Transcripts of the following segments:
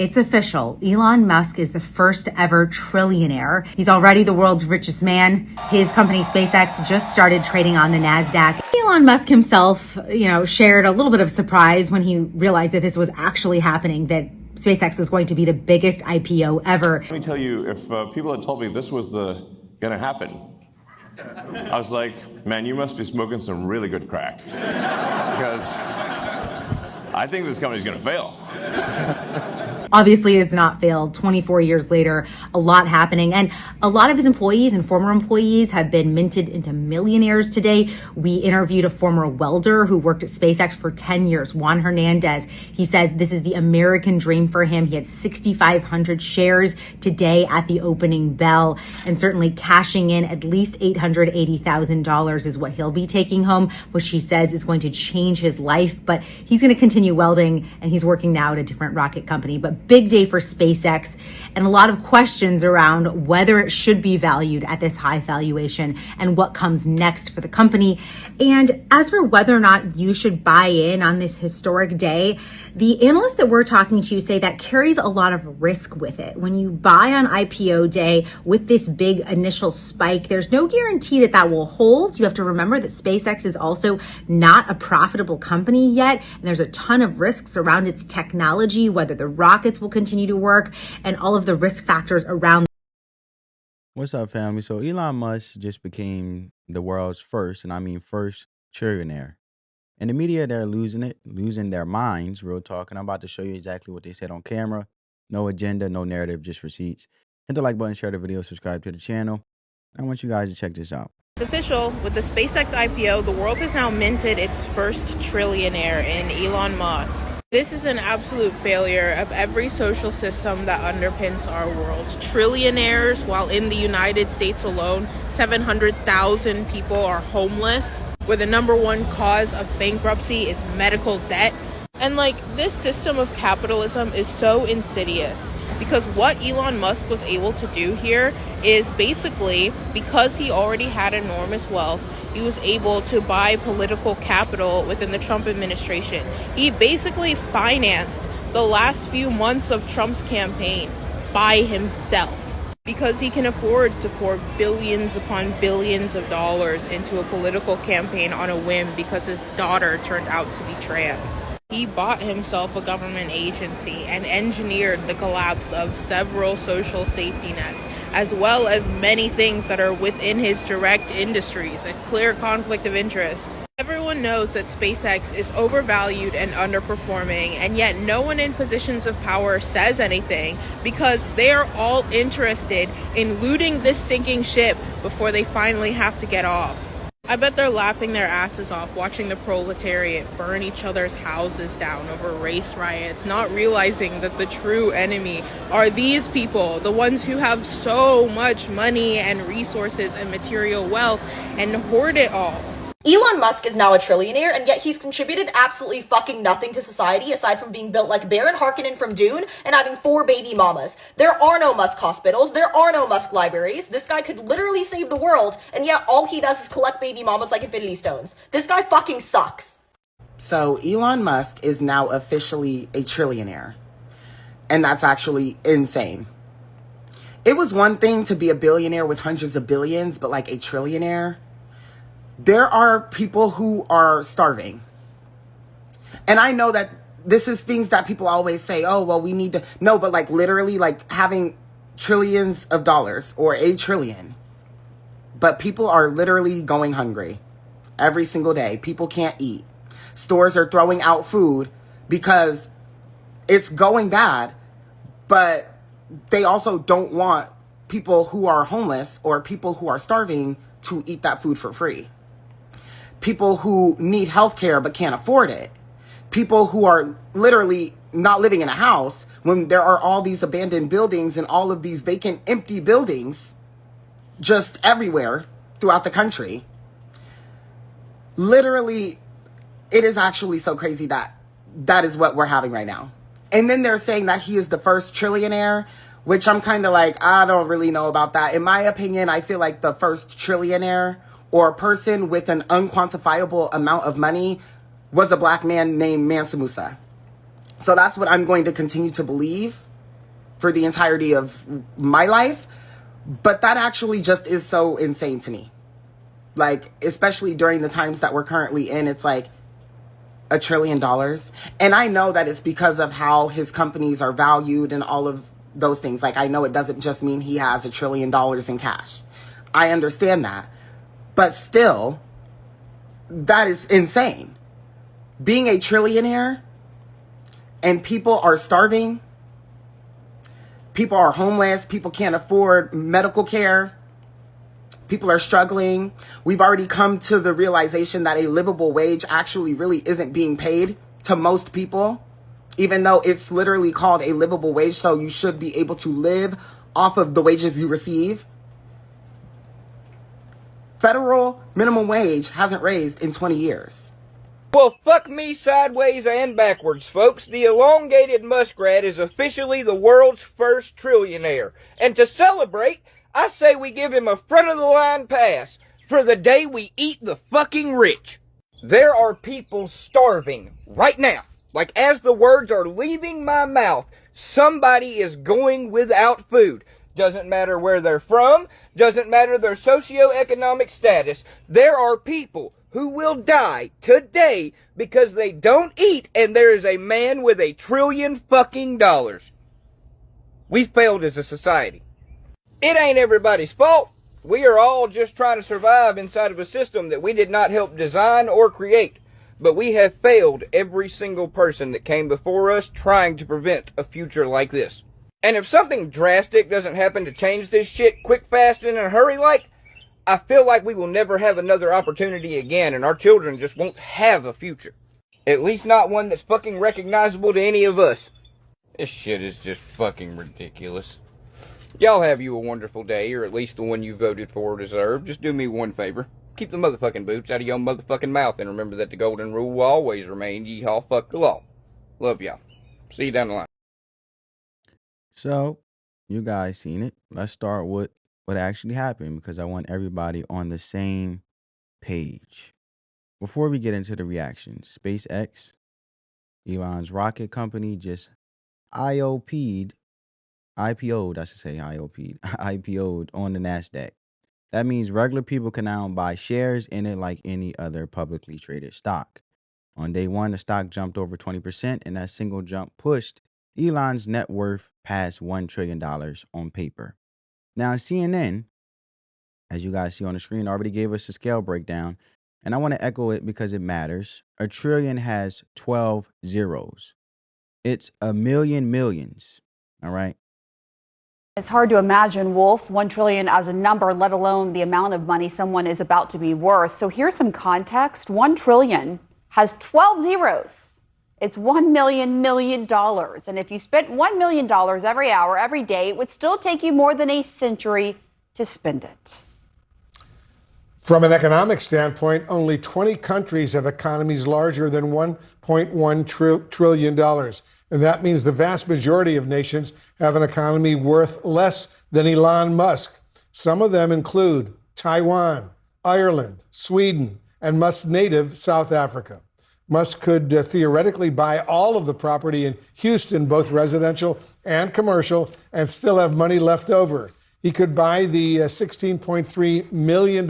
It's official. Elon Musk is the first ever trillionaire. He's already the world's richest man. His company SpaceX just started trading on the NASDAQ. Elon Musk himself, shared a little bit of surprise when he realized that this was actually happening, that SpaceX was going to be the biggest IPO ever. Let me tell you, if people had told me this was gonna happen, I was like, man, you must be smoking some really good crack. Because I think this company's gonna fail. Obviously has not failed. 24 years later, a lot happening. And a lot of his employees and former employees have been minted into millionaires today. We interviewed a former welder who worked at SpaceX for 10 years, Juan Hernandez. He says this is the American dream for him. He had 6,500 shares today at the opening bell, and certainly cashing in at least $880,000 is what he'll be taking home, which he says is going to change his life. But he's going to continue welding, and he's working now at a different rocket company. But big day for SpaceX, and a lot of questions around whether it should be valued at this high valuation and what comes next for the company. And as for whether or not you should buy in on this historic day, the analysts that we're talking to say that carries a lot of risk with it. When you buy on IPO day with this big initial spike, there's no guarantee that that will hold. You have to remember that SpaceX is also not a profitable company yet, and there's a ton of risks around its technology, whether the rockets will continue to work, and all of the risk factors around. What's up, family? So Elon Musk just became the world's first, and I mean first, trillionaire. And the media, they're losing their minds, real talk. And I'm about to show you exactly what they said on camera. No agenda, no narrative, just receipts. Hit the like button, share the video, subscribe to the channel. I want you guys to check this out. It's official. With the SpaceX IPO, the world has now minted its first trillionaire in Elon Musk. This is an absolute failure of every social system that underpins our world. Trillionaires, while in the United States alone, 700,000 people are homeless, where the number one cause of bankruptcy is medical debt. And this system of capitalism is so insidious, because what Elon Musk was able to do here is basically, because he already had enormous wealth, he was able to buy political capital within the Trump administration. He basically financed the last few months of Trump's campaign by himself, because he can afford to pour billions upon billions of dollars into a political campaign on a whim because his daughter turned out to be trans. He bought himself a government agency and engineered the collapse of several social safety nets, as well as many things that are within his direct industries, a clear conflict of interest. Everyone knows that SpaceX is overvalued and underperforming, and yet no one in positions of power says anything, because they are all interested in looting this sinking ship before they finally have to get off. I bet they're laughing their asses off watching the proletariat burn each other's houses down over race riots, not realizing that the true enemy are these people, the ones who have so much money and resources and material wealth and hoard it all. Elon Musk is now a trillionaire, and yet he's contributed absolutely fucking nothing to society aside from being built like Baron Harkonnen from Dune and having 4 baby mamas. There are no Musk hospitals. There are no Musk libraries. This guy could literally save the world, and yet all he does is collect baby mamas like Infinity Stones. This guy fucking sucks. So Elon Musk is now officially a trillionaire, and that's actually insane. It was one thing to be a billionaire with hundreds of billions, but like a trillionaire? There are people who are starving. And I know that this is things that people always say, oh, well, we need to. No, but literally having trillions of dollars or a trillion. But people are literally going hungry every single day. People can't eat. Stores are throwing out food because it's going bad. But they also don't want people who are homeless or people who are starving to eat that food for free. People who need health care but can't afford it. People who are literally not living in a house when there are all these abandoned buildings and all of these vacant, empty buildings just everywhere throughout the country. Literally, it is actually so crazy that that is what we're having right now. And then they're saying that he is the first trillionaire, which I'm kind of I don't really know about that. In my opinion, I feel like the first trillionaire or a person with an unquantifiable amount of money was a black man named Mansa Musa. So that's what I'm going to continue to believe. for the entirety of my life. But that actually just is so insane to me. Like, especially during the times that we're currently in, it's like $1 trillion. And I know that it's because of how his companies are valued and all of those things. Like, I know it doesn't just mean he has $1 trillion in cash. I understand that. But still, that is insane. Being a trillionaire and people are starving, people are homeless, people can't afford medical care, people are struggling. We've already come to the realization that a livable wage actually really isn't being paid to most people, even though it's literally called a livable wage, so you should be able to live off of the wages you receive. Federal minimum wage hasn't raised in 20 years. Well, fuck me sideways and backwards, folks. The elongated muskrat is officially the world's first trillionaire. And to celebrate, I say we give him a front-of-the-line pass for the day we eat the fucking rich. There are people starving right now. Like, as the words are leaving my mouth, somebody is going without food. Doesn't matter where they're from, doesn't matter their socioeconomic status. There are people who will die today because they don't eat, and there is a man with $1 trillion fucking dollars. We failed as a society. It ain't everybody's fault. We are all just trying to survive inside of a system that we did not help design or create. But we have failed every single person that came before us trying to prevent a future like this. And if something drastic doesn't happen to change this shit quick, fast, and in a hurry like, I feel like we will never have another opportunity again, and our children just won't have a future. At least not one that's fucking recognizable to any of us. This shit is just fucking ridiculous. Y'all have you a wonderful day, or at least the one you voted for or deserve. Just do me one favor. Keep the motherfucking boots out of your motherfucking mouth, and remember that the golden rule will always remain, yeehaw, fuck the law. Love y'all. See you down the line. So, you guys seen it. Let's start with what actually happened because I want everybody on the same page. Before we get into the reactions, SpaceX, Elon's rocket company, just IPO'd, I should say IPO'd on the NASDAQ. That means regular people can now buy shares in it like any other publicly traded stock. On day one, the stock jumped over 20%, and that single jump pushed Elon's net worth past $1 trillion on paper. Now, CNN, as you guys see on the screen, already gave us a scale breakdown, and I want to echo it because it matters. A trillion has 12 zeros. It's a million millions, all right? It's hard to imagine, Wolf, 1 trillion as a number, let alone the amount of money someone is about to be worth. So here's some context. 1 trillion has 12 zeros. It's $1 million. And if you spent $1 million every hour, every day, it would still take you more than a century to spend it. From an economic standpoint, only 20 countries have economies larger than $1.1 trillion. And that means the vast majority of nations have an economy worth less than Elon Musk. Some of them include Taiwan, Ireland, Sweden, and Musk's native South Africa. Musk could theoretically buy all of the property in Houston, both residential and commercial, and still have money left over. He could buy the $16.3 million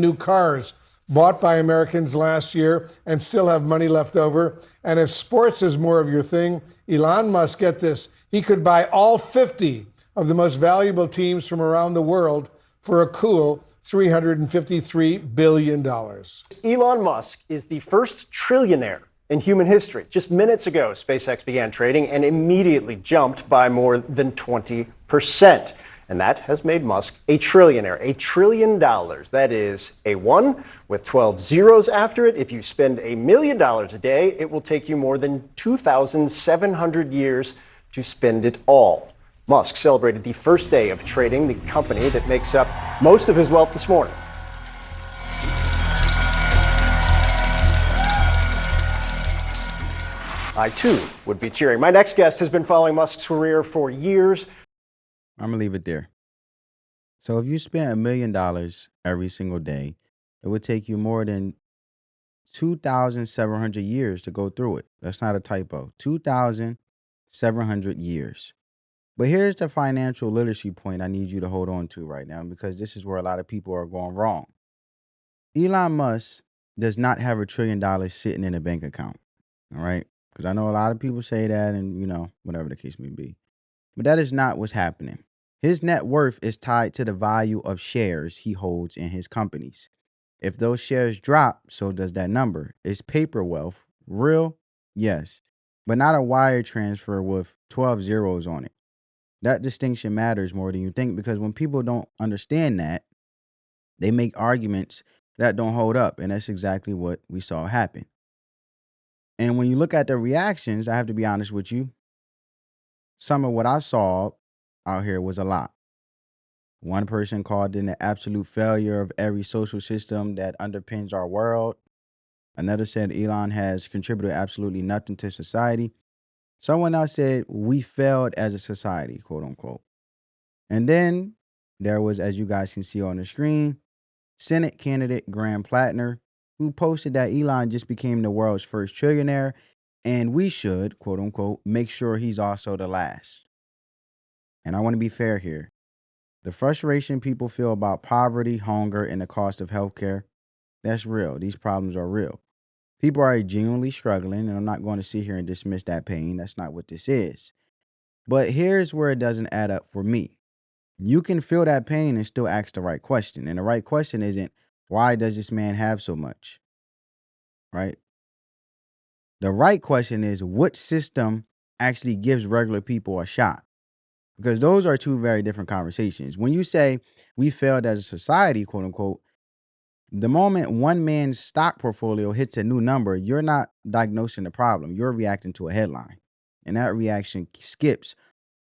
new cars bought by Americans last year and still have money left over. And if sports is more of your thing, Elon Musk, get this, he could buy all 50 of the most valuable teams from around the world for a cool $353 billion. Elon Musk is the first trillionaire in human history. Just minutes ago, SpaceX began trading and immediately jumped by more than 20%. And that has made Musk a trillionaire. $1 trillion. That is a 1 with 12 zeros after it. If you spend $1 million a day, it will take you more than 2,700 years to spend it all. Musk celebrated the first day of trading, the company that makes up most of his wealth this morning. I, too, would be cheering. My next guest has been following Musk's career for years. I'm going to leave it there. So if you spent $1 million every single day, it would take you more than 2,700 years to go through it. That's not a typo. 2,700 700 years. But here's the financial literacy point I need you to hold on to right now, because this is where a lot of people are going wrong. Elon Musk does not have $1 trillion sitting in a bank account. All right. Because I know a lot of people say that, and whatever the case may be. But that is not what's happening. His net worth is tied to the value of shares he holds in his companies. If those shares drop, so does that number. Is paper wealth real? Yes. But not a wire transfer with 12 zeros on it. That distinction matters more than you think, because when people don't understand that, they make arguments that don't hold up. And that's exactly what we saw happen. And when you look at the reactions, I have to be honest with you, some of what I saw out here was a lot. One person called it an absolute failure of every social system that underpins our world. Another said Elon has contributed absolutely nothing to society. Someone else said we failed as a society, quote unquote. And then there was, as you guys can see on the screen, Senate candidate Graham Plattner, who posted that Elon just became the world's first trillionaire, and we should, quote unquote, make sure he's also the last. And I want to be fair here. The frustration people feel about poverty, hunger, and the cost of healthcare, that's real. These problems are real. People are genuinely struggling, and I'm not going to sit here and dismiss that pain. That's not what this is. But here's where it doesn't add up for me. You can feel that pain and still ask the right question. And the right question isn't, why does this man have so much? Right? The right question is, what system actually gives regular people a shot? Because those are two very different conversations. When you say we failed as a society, quote unquote, the moment one man's stock portfolio hits a new number, you're not diagnosing the problem. You're reacting to a headline. And that reaction skips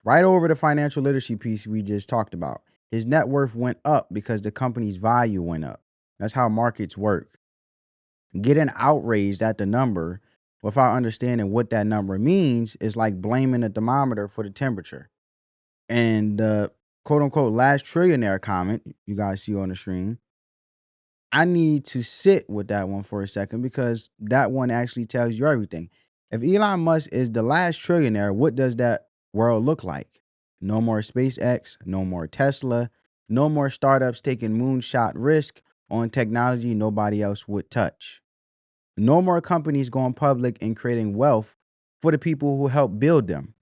right over the financial literacy piece we just talked about. His net worth went up because the company's value went up. That's how markets work. Getting outraged at the number without understanding what that number means is like blaming the thermometer for the temperature. And the quote unquote last trillionaire comment you guys see on the screen, I need to sit with that one for a second, because that one actually tells you everything. If Elon Musk is the last trillionaire, what does that world look like? No more SpaceX, no more Tesla, no more startups taking moonshot risk on technology nobody else would touch. No more companies going public and creating wealth for the people who help build them.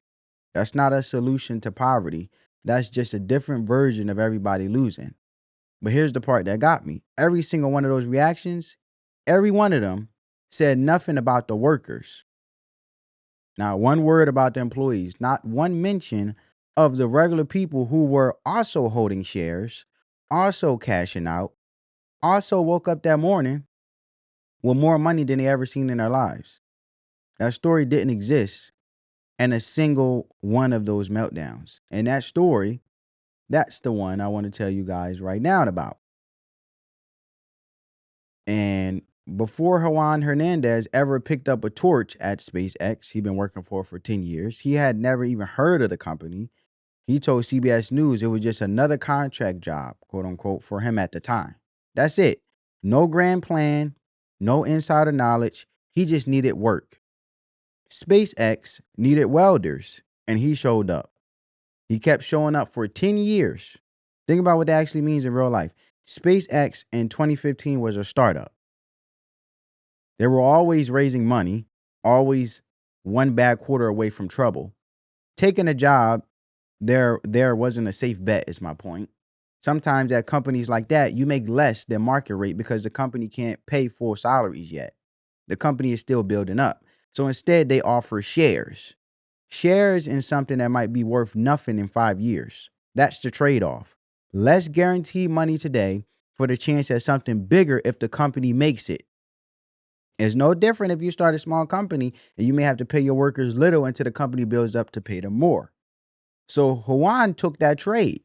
That's not a solution to poverty. That's just a different version of everybody losing. But here's the part that got me. Every single one of those reactions, every one of them said nothing about the workers. Not one word about the employees. Not one mention of the regular people who were also holding shares, also cashing out, also woke up that morning with more money than they ever seen in their lives. That story didn't exist in a single one of those meltdowns. And that story, that's the one I want to tell you guys right now about. And before Juan Hernandez ever picked up a torch at SpaceX, he'd been working for 10 years. He had never even heard of the company. He told CBS News it was just another contract job, quote unquote, for him at the time. That's it. No grand plan, no insider knowledge. He just needed work. SpaceX needed welders, and he showed up. He kept showing up for 10 years. Think about what that actually means in real life. SpaceX in 2015 was a startup. They were always raising money, always one bad quarter away from trouble. Taking a job there wasn't a safe bet, is my point. Sometimes at companies like that, you make less than market rate because the company can't pay full salaries yet. The company is still building up. So instead, they offer shares. Shares in something that might be worth nothing in 5 years. That's the trade-off. Less guaranteed money today for the chance at something bigger if the company makes it. It's no different if you start a small company and you may have to pay your workers little until the company builds up to pay them more. So Juan took that trade.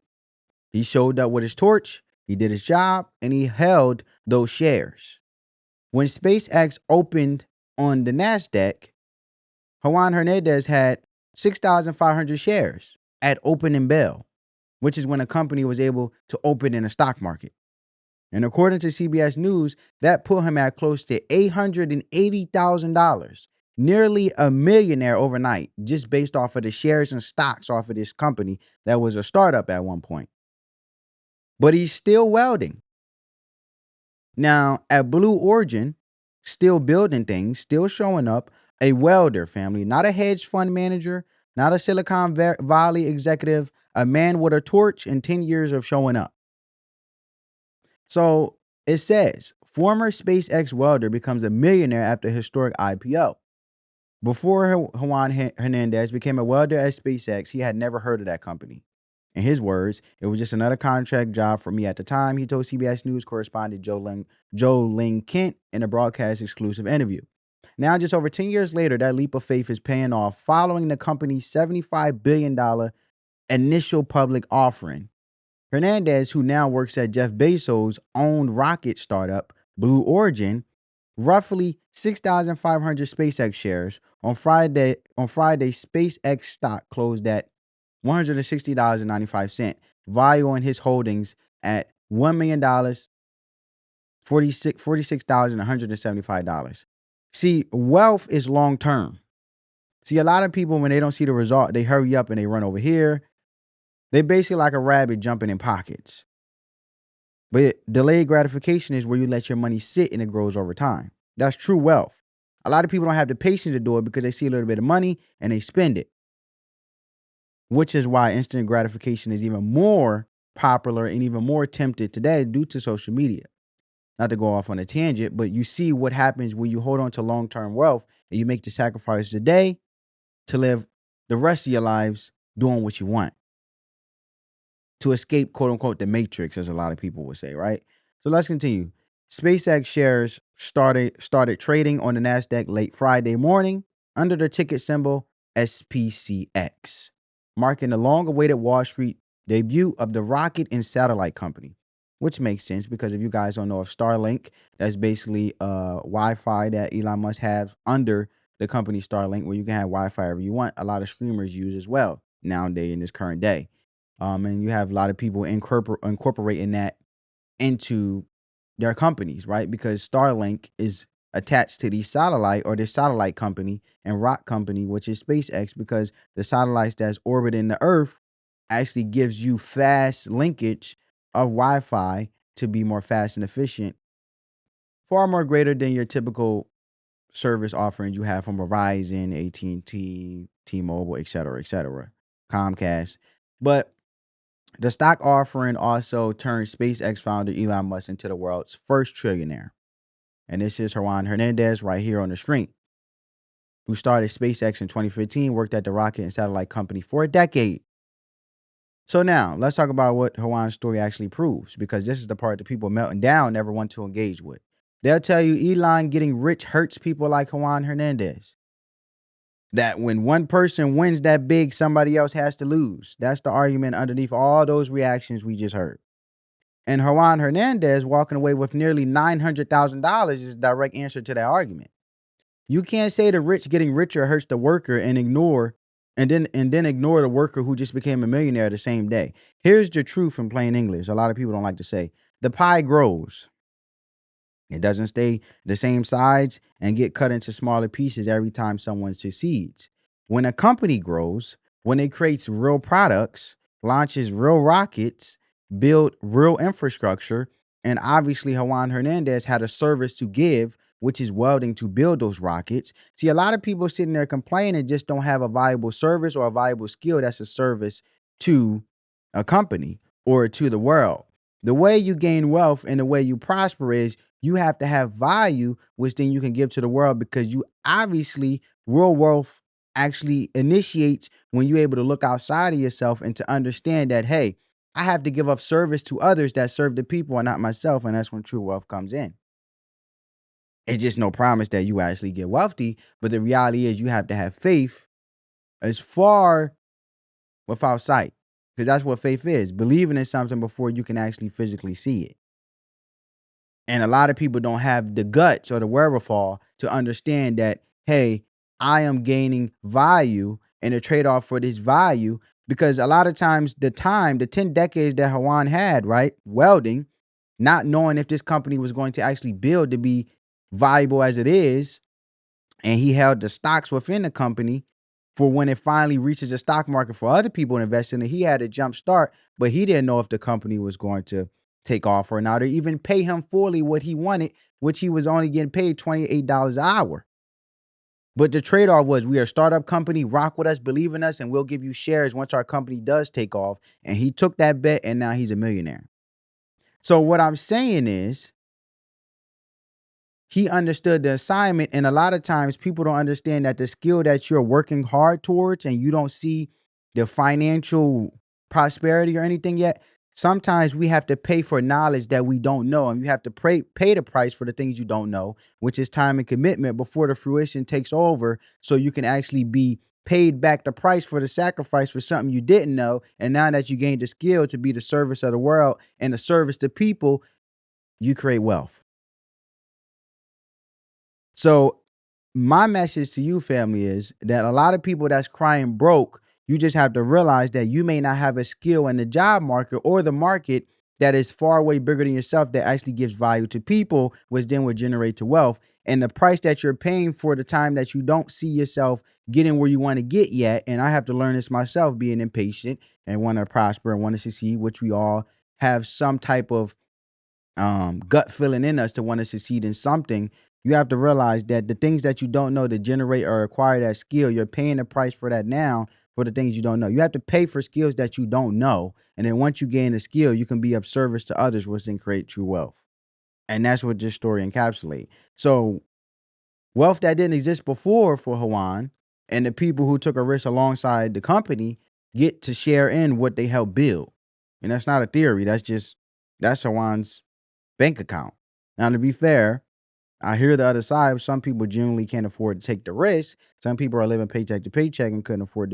He showed up with his torch, he did his job, and he held those shares. When SpaceX opened on the NASDAQ, Juan Hernandez had 6,500 shares at opening bell, which is when a company was able to open in a stock market. And according to CBS News, that put him at close to $880,000 nearly a millionaire overnight just based off of the shares and stocks off of this company that was a startup at one point. But he's still welding. Now, at Blue Origin, still building things, still showing up, a welder family, not a hedge fund manager, not a Silicon Valley executive, a man with a torch and 10 years of showing up. So it says, former SpaceX welder becomes a millionaire after historic IPO. Before Juan Hernandez became a welder at SpaceX, he had never heard of that company. In his words, it was just another contract job for me at the time, he told CBS News correspondent Joe Ling Kent in a broadcast exclusive interview. Now, just over 10 years later, that leap of faith is paying off following the company's $75 billion initial public offering. Hernandez, who now works at Jeff Bezos' owned rocket startup, Blue Origin, roughly 6,500 SpaceX shares. On Friday, SpaceX stock closed at $160.95, valuing his holdings at $1 million, $46,175. See, wealth is long term. See, a lot of people, when they don't see the result, they hurry up and they run over here. They basically like a rabbit jumping in pockets. But delayed gratification is where you let your money sit and it grows over time. That's true wealth. A lot of people don't have the patience to do it because they see a little bit of money and they spend it. Which is why instant gratification is even more popular and even more tempted today due to social media. Not to go off on a tangent, but you see what happens when you hold on to long-term wealth and you make the sacrifice today to live the rest of your lives doing what you want. To escape, quote unquote, the matrix, as a lot of people would say, right? So let's continue. SpaceX shares started trading on the NASDAQ late Friday morning under the ticket symbol SPCX, marking the long-awaited Wall Street debut of the rocket and satellite company, which makes sense because if you guys don't know of Starlink, that's basically Wi-Fi that Elon Musk has under the company Starlink, where you can have Wi-Fi wherever you want. A lot of streamers use as well nowadays in this current day. And you have a lot of people incorporating that into their companies, right? Because Starlink is attached to the satellite or the satellite company and rock company, which is SpaceX, because the satellites that's orbiting the Earth actually gives you fast linkage of Wi-Fi to be more fast and efficient, far more greater than your typical service offerings you have from Verizon, AT&T, T-Mobile, et cetera, Comcast. But the stock offering also turned SpaceX founder Elon Musk into the world's first trillionaire. And this is Juan Hernandez right here on the screen, who started SpaceX in 2015, worked at the rocket and satellite company for a decade. So now, let's talk about what Juan's story actually proves, because this is the part that people melting down never want to engage with. They'll tell you Elon getting rich hurts people like Juan Hernandez. That when one person wins that big, somebody else has to lose. That's the argument underneath all those reactions we just heard. And Juan Hernandez walking away with nearly $900,000 is a direct answer to that argument. You can't say the rich getting richer hurts the worker and then ignore the worker who just became a millionaire the same day. Here's the truth in plain English. A lot of people don't like to say. The pie grows. It doesn't stay the same size and get cut into smaller pieces every time someone succeeds. When a company grows, when it creates real products, launches real rockets, build real infrastructure, and obviously Juan Hernandez had a service to give, which is welding to build those rockets. See, a lot of people sitting there complaining just don't have a viable service or a viable skill that's a service to a company or to the world. The way you gain wealth and the way you prosper is you have to have value, which then you can give to the world, because you obviously, real wealth actually initiates when you're able to look outside of yourself and to understand that, hey, I have to give up service to others that serve the people and not myself. And that's when true wealth comes in. It's just no promise that you actually get wealthy. But the reality is you have to have faith as far without sight, because that's what faith is, believing in something before you can actually physically see it. And a lot of people don't have the guts or the wherewithal to understand that, hey, I am gaining value, and the trade-off for this value, because a lot of times the 10 decades that Juan had, right, welding, not knowing if this company was going to actually build to be valuable as it is, And he held the stocks within the company for when it finally reaches the stock market for other people to invest in it. He had a jump start, but he didn't know if the company was going to take off or not, or even pay him fully what he wanted, which he was only getting paid $28 an hour. But the trade-off was, we are a startup company, rock with us, believe in us, and we'll give you shares once our company does take off. And he took that bet, and now he's a millionaire. So what I'm saying is, he understood the assignment, and a lot of times people don't understand that the skill that you're working hard towards and you don't see the financial prosperity or anything yet, sometimes we have to pay for knowledge that we don't know, and you have to pay the price for the things you don't know, which is time and commitment before the fruition takes over, so you can actually be paid back the price for the sacrifice for something you didn't know. And now that you gained the skill to be the service of the world and the service to people, you create wealth. So my message to you, family, is that a lot of people that's crying broke, you just have to realize that you may not have a skill in the job market or the market that is far way bigger than yourself, that actually gives value to people, which then would generate to wealth. And the price that you're paying for the time that you don't see yourself getting where you want to get yet, and I have to learn this myself, being impatient and want to prosper and want to succeed, which we all have some type of gut feeling in us to want to succeed in something. You have to realize that the things that you don't know to generate or acquire that skill, you're paying the price for that now for the things you don't know. You have to pay for skills that you don't know. And then once you gain a skill, you can be of service to others, which then create true wealth. And that's what this story encapsulates. So wealth that didn't exist before for Hawan, and the people who took a risk alongside the company get to share in what they helped build. And that's not a theory. That's Hawan's bank account. Now, to be fair, I hear the other side. Some people generally can't afford to take the risk. Some people are living paycheck to paycheck and couldn't afford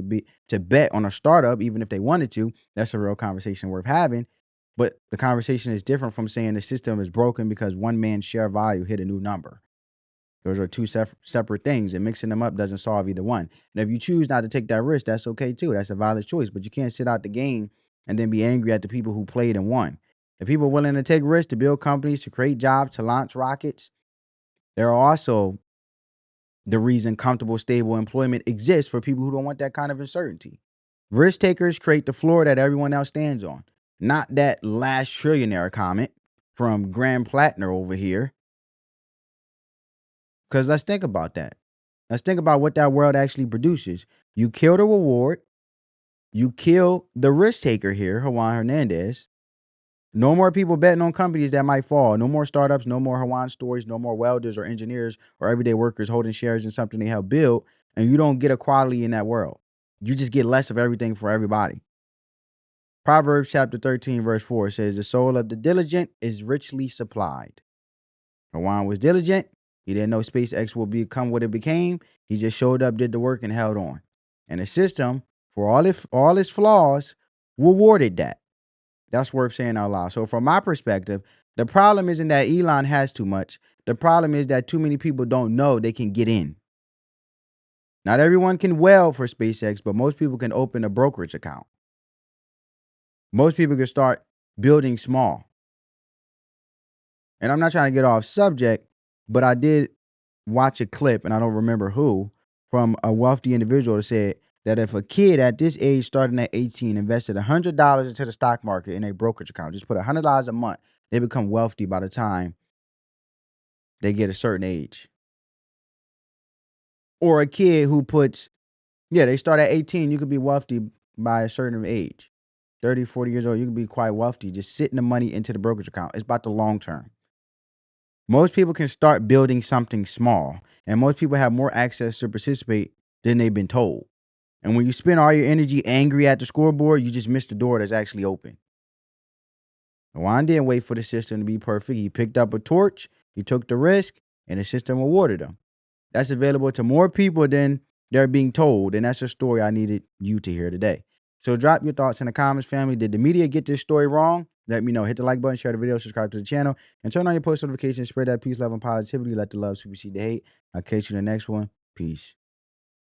to bet on a startup, even if they wanted to. That's a real conversation worth having. But the conversation is different from saying the system is broken because one man's share value hit a new number. Those are two separate things, and mixing them up doesn't solve either one. And if you choose not to take that risk, that's okay too. That's a valid choice. But you can't sit out the game and then be angry at the people who played and won. The people willing to take risks, to build companies, to create jobs, to launch rockets, they're also the reason comfortable, stable employment exists for people who don't want that kind of uncertainty. Risk takers create the floor that everyone else stands on. Not that last trillionaire comment from Grand Platinum over here. Because let's think about that. Let's think about what that world actually produces. You kill the reward. You kill the risk taker here, Hawan Hernandez. No more people betting on companies that might fall. No more startups, no more Hawan stories, no more welders or engineers or everyday workers holding shares in something they help build. And you don't get equality in that world. You just get less of everything for everybody. Proverbs chapter 13, verse 4 says, the soul of the diligent is richly supplied. Hawan was diligent. He didn't know SpaceX would become what it became. He just showed up, did the work, and held on. And the system, for all its flaws, rewarded that. That's worth saying out loud. So from my perspective, the problem isn't that Elon has too much. The problem is that too many people don't know they can get in. Not everyone can weld for SpaceX, but most people can open a brokerage account. Most people can start building small. And I'm not trying to get off subject, but I did watch a clip, and I don't remember who, from a wealthy individual that said that if a kid at this age, starting at 18, invested $100 into the stock market in a brokerage account, just put $100 a month, they become wealthy by the time they get a certain age. Or a kid who they start at 18, you could be wealthy by a certain age. 30, 40 years old, you can be quite wealthy just sitting the money into the brokerage account. It's about the long term. Most people can start building something small, and most people have more access to participate than they've been told. And when you spend all your energy angry at the scoreboard, you just miss the door that's actually open. Juan didn't wait for the system to be perfect. He picked up a torch, he took the risk, and the system rewarded him. That's available to more people than they're being told, and that's a story I needed you to hear today. So drop your thoughts in the comments, family. Did the media get this story wrong? Let me know. Hit the like button, share the video, subscribe to the channel, and turn on your post notifications. Spread that peace, love, and positivity. Let the love supersede the hate. I'll catch you in the next one. Peace.